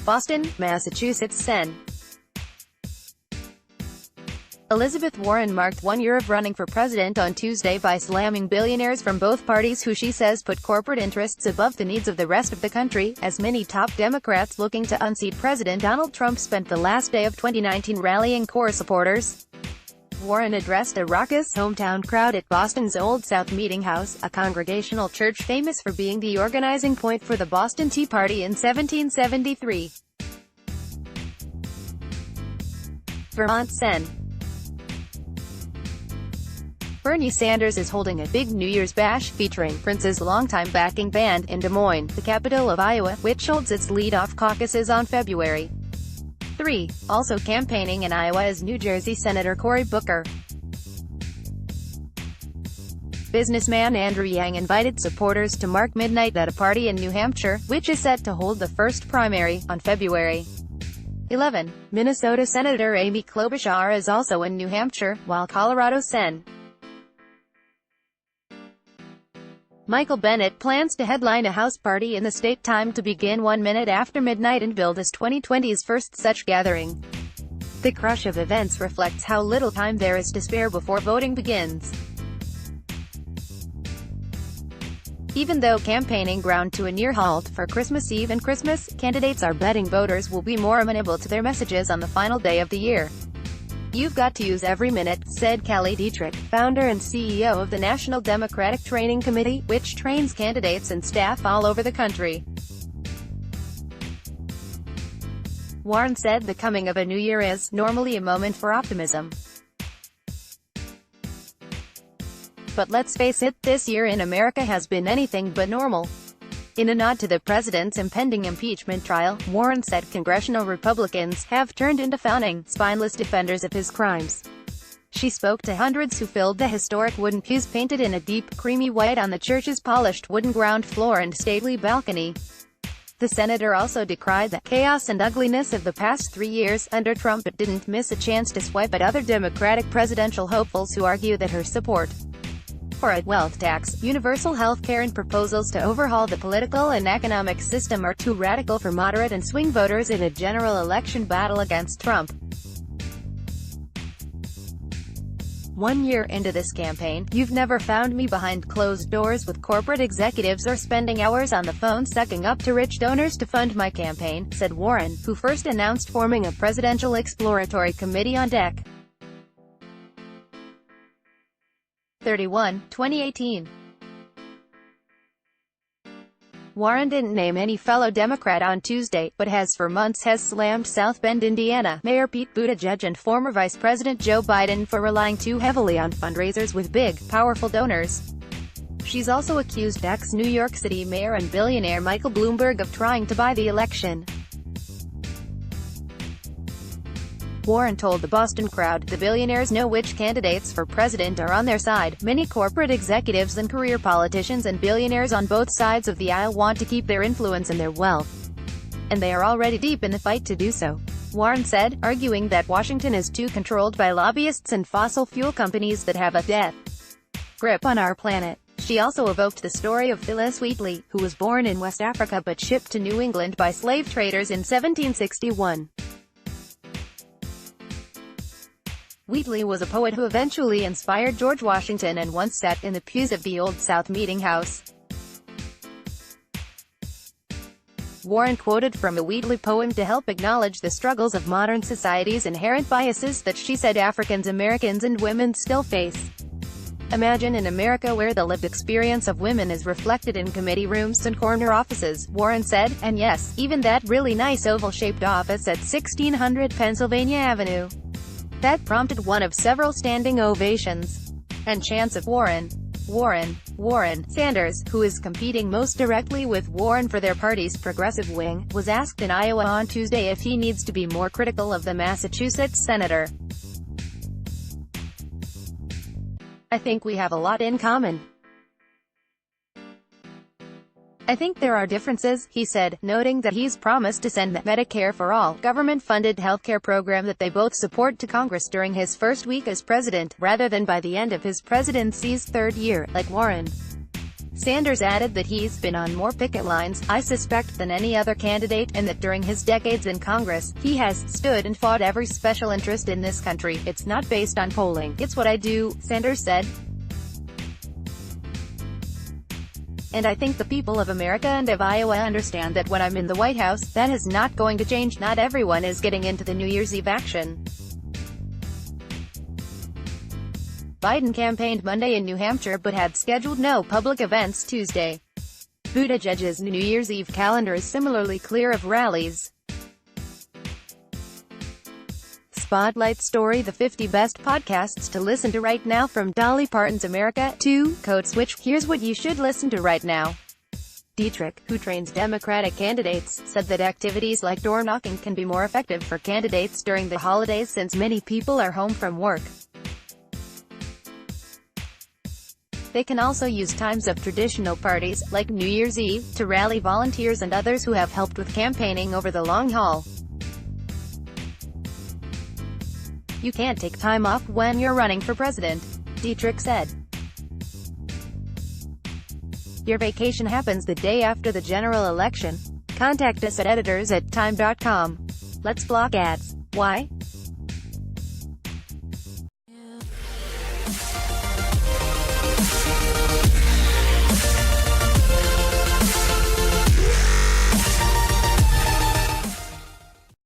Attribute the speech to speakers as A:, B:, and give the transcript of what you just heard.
A: Boston, Massachusetts. Sen. Elizabeth Warren marked 1 year of running for president on Tuesday by slamming billionaires from both parties who she says put corporate interests above the needs of the rest of the country, as many top Democrats looking to unseat President Donald Trump spent the last day of 2019 rallying core supporters. Warren addressed a raucous hometown crowd at Boston's Old South Meeting House, a congregational church famous for being the organizing point for the Boston Tea Party in 1773. Vermont. Sen. Bernie Sanders is holding a big New Year's bash, featuring Prince's longtime backing band, in Des Moines, the capital of Iowa, which holds its lead-off caucuses on February 3. Also campaigning in Iowa is New Jersey Senator Cory Booker. Businessman Andrew Yang invited supporters to mark midnight at a party in New Hampshire, which is set to hold the first primary, on February 11. Minnesota Senator Amy Klobuchar is also in New Hampshire, while Colorado Sen. Michael Bennet plans to headline a house party in the state, timed to begin 1 minute after midnight, and billed as 2020's first such gathering. The crush of events reflects how little time there is to spare before voting begins. Even though campaigning ground to a near halt for Christmas Eve and Christmas, candidates are betting voters will be more amenable to their messages on the final day of the year. "You've got to use every minute," said Kelly Dietrich, founder and CEO of the National Democratic Training Committee, which trains candidates and staff all over the country. Warren said the coming of a new year is normally a moment for optimism. But let's face it, this year in America has been anything but normal. In a nod to the president's impending impeachment trial, Warren said congressional Republicans have turned into fawning, spineless defenders of his crimes. She spoke to hundreds who filled the historic wooden pews painted in a deep, creamy white on the church's polished wooden ground floor and stately balcony. The senator also decried the chaos and ugliness of the past 3 years under Trump, but didn't miss a chance to swipe at other Democratic presidential hopefuls who argue that her support for a wealth tax, universal health care, and proposals to overhaul the political and economic system are too radical for moderate and swing voters in a general election battle against Trump. 1 year into this campaign, you've never found me behind closed doors with corporate executives or spending hours on the phone sucking up to rich donors to fund my campaign, said Warren, who first announced forming a presidential exploratory committee on deck. 2018. Warren didn't name any fellow Democrat on Tuesday, but for months has slammed South Bend, Indiana, Mayor Pete Buttigieg and former Vice President Joe Biden for relying too heavily on fundraisers with big, powerful donors. She's also accused ex-New York City Mayor and billionaire Michael Bloomberg of trying to buy the election. Warren told the Boston crowd, "The billionaires know which candidates for president are on their side. Many corporate executives and career politicians and billionaires on both sides of the aisle want to keep their influence and their wealth. And they are already deep in the fight to do so," Warren said, arguing that Washington is too controlled by lobbyists and fossil fuel companies that have a death grip on our planet. She also evoked the story of Phyllis Wheatley, who was born in West Africa but shipped to New England by slave traders in 1761. Wheatley was a poet who eventually inspired George Washington and once sat in the pews of the Old South Meeting House. Warren quoted from a Wheatley poem to help acknowledge the struggles of modern society's inherent biases that she said Africans Americans and women still face. "Imagine an America where the lived experience of women is reflected in committee rooms and corner offices," Warren said, "and yes, even that really nice oval-shaped office at 1600 Pennsylvania Avenue." That prompted one of several standing ovations and chants of Warren. Sanders, who is competing most directly with Warren for their party's progressive wing, was asked in Iowa on Tuesday if he needs to be more critical of the Massachusetts senator. "I think we have a lot in common. I think there are differences," he said, noting that he's promised to send the Medicare for All, government-funded healthcare program that they both support to Congress during his first week as president, rather than by the end of his presidency's third year, like Warren. Sanders added that he's been on more picket lines, I suspect, than any other candidate, and that during his decades in Congress, he has stood and fought every special interest in this country. It's not based on polling. It's what I do, Sanders said. And I think the people of America and of Iowa understand that when I'm in the White House, that is not going to change. Not everyone is getting into the New Year's Eve action. Biden campaigned Monday in New Hampshire but had scheduled no public events Tuesday. Buttigieg's New Year's Eve calendar is similarly clear of rallies. Spotlight Story: The 50 Best Podcasts to Listen to Right Now from Dolly Parton's America. 2. Code Switch: Here's what you should listen to right now. Dietrich, who trains Democratic candidates, said that activities like door knocking can be more effective for candidates during the holidays since many people are home from work. They can also use times of traditional parties, like New Year's Eve, to rally volunteers and others who have helped with campaigning over the long haul. You can't take time off when you're running for president, Dietrich said. Your vacation happens the day after the general election. Contact us at editors@time.com. Let's block ads. Why?